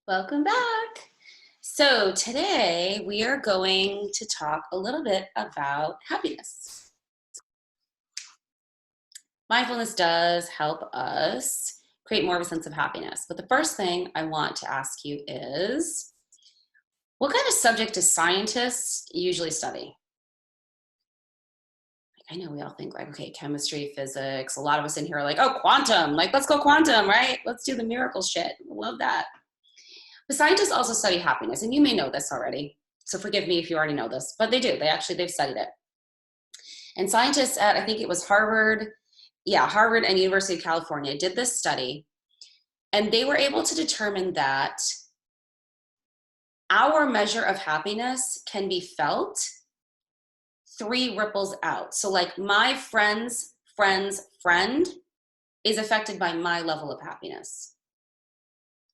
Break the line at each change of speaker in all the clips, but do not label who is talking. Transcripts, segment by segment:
Welcome back. So today we are going to talk a little bit about happiness. Mindfulness does help us create more of a sense of happiness. But the first thing I want to ask you is, what kind of subject do scientists usually study? I know we all think like, okay, chemistry, physics. A lot of us in here are like, oh, quantum. Like, let's go quantum, right? Let's do the miracle shit. Love that. But scientists also study happiness, and you may know this already, so forgive me if you already know this, but they do. They've studied it. And scientists at, I think it was Harvard and University of California did this study, and they were able to determine that our measure of happiness can be felt 3 ripples out. So like my friend's friend's friend is affected by my level of happiness.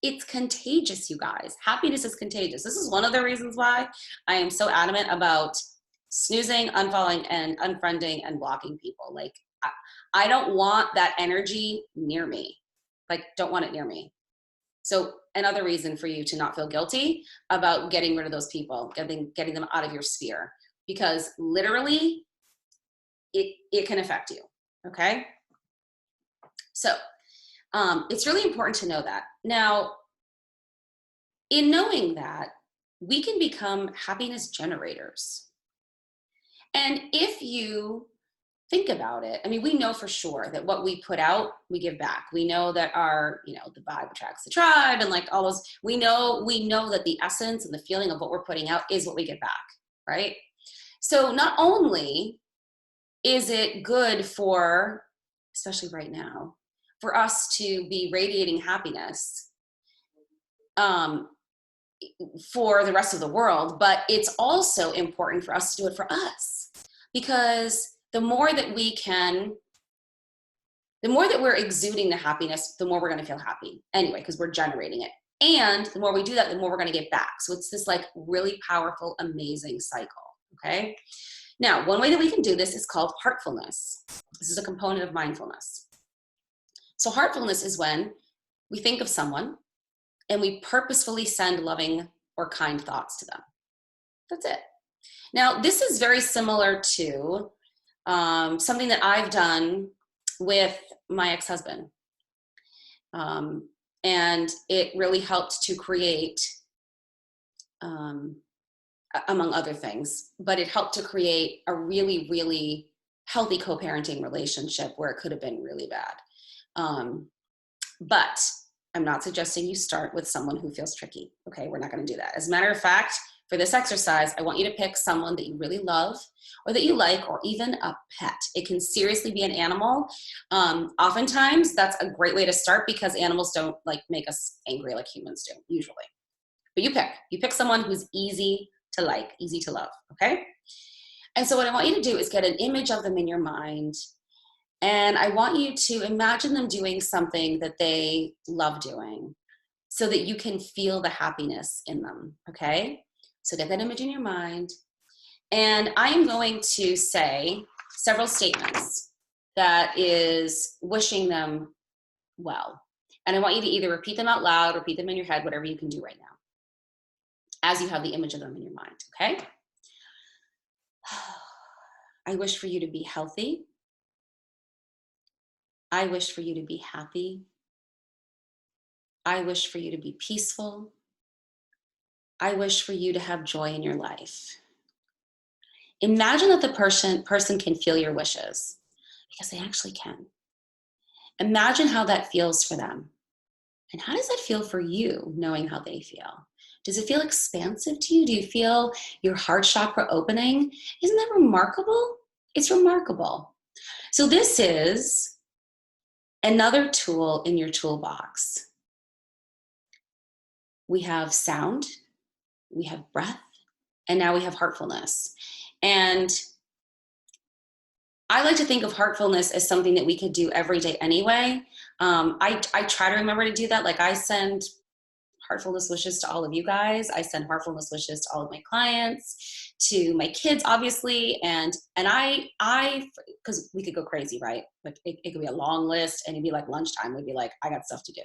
It's contagious, you guys. Happiness is contagious. This is one of the reasons why I am so adamant about snoozing, unfollowing, and unfriending and blocking people. Like, I don't want that energy near me. Like, don't want it near me. So another reason for you to not feel guilty about getting rid of those people, getting them out of your sphere, because literally it can affect you, okay? So it's really important to know that. Now, in knowing that, we can become happiness generators. And if you think about it, I mean, we know for sure that what we put out, we give back. We know that the vibe attracts the tribe, and like all those, we know that the essence and the feeling of what we're putting out is what we get back, right? So not only is it good for, especially right now, for us to be radiating happiness for the rest of the world, but it's also important for us to do it for us, because the more that we're exuding the happiness, the more we're going to feel happy anyway, because we're generating it. And the more we do that, the more we're going to get back. So it's this like really powerful, amazing cycle. Okay. Now, one way that we can do this is called heartfulness. This is a component of mindfulness. So heartfulness is when we think of someone and we purposefully send loving or kind thoughts to them. That's it. Now, this is very similar to something that I've done with my ex-husband. And it really helped to create, among other things, but it helped to create a really, really healthy co-parenting relationship where it could have been really bad. But I'm not suggesting you start with someone who feels tricky. Okay, we're not going to do that. As a matter of fact, for this exercise, I want you to pick someone that you really love or that you like, or even a pet. It can seriously be an animal. Oftentimes, that's a great way to start because animals don't like make us angry like humans do, usually. But you pick someone who's easy to like, easy to love, okay? And so what I want you to do is get an image of them in your mind. And I want you to imagine them doing something that they love doing so that you can feel the happiness in them, okay? So get that image in your mind. And I am going to say several statements that is wishing them well. And I want you to either repeat them out loud, repeat them in your head, whatever you can do right now, as you have the image of them in your mind, okay? I wish for you to be healthy. I wish for you to be happy. I wish for you to be peaceful. I wish for you to have joy in your life. Imagine that the person can feel your wishes, because they actually can. Imagine how that feels for them. And how does that feel for you, knowing how they feel? Does it feel expansive to you? Do you feel your heart chakra opening? Isn't that remarkable? It's remarkable. So this is another tool in your toolbox. We have sound, we have breath, and now we have heartfulness. And I like to think of heartfulness as something that we could do every day anyway. I try to remember to do that. Like, I send heartfulness wishes to all of you guys. I send heartfulness wishes to all of my clients, to my kids, obviously. And I, because we could go crazy, right? Like it could be a long list and it'd be like lunchtime. We'd be like, I got stuff to do.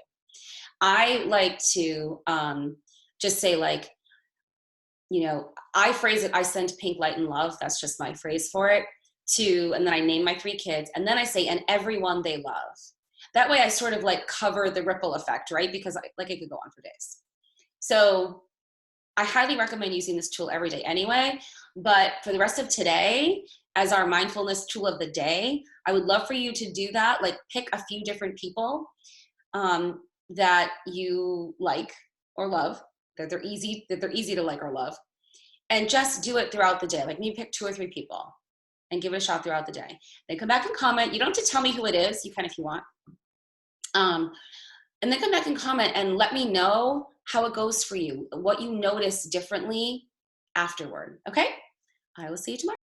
I like to just say like, I phrase it, I send pink light and love. That's just my phrase for it. And then I name my 3 kids. And then I say, and everyone they love. That way I sort of like cover the ripple effect, right? Because it could go on for days. So I highly recommend using this tool every day anyway. But for the rest of today, as our mindfulness tool of the day, I would love for you to do that. Like pick a few different people that you like or love, that they're easy to like or love, and just do it throughout the day. Like maybe pick 2 or 3 people and give it a shot throughout the day. Then come back and comment. You don't have to tell me who it is. You can if you want. And then come back and comment and let me know how it goes for you, what you notice differently afterward. Okay? I will see you tomorrow.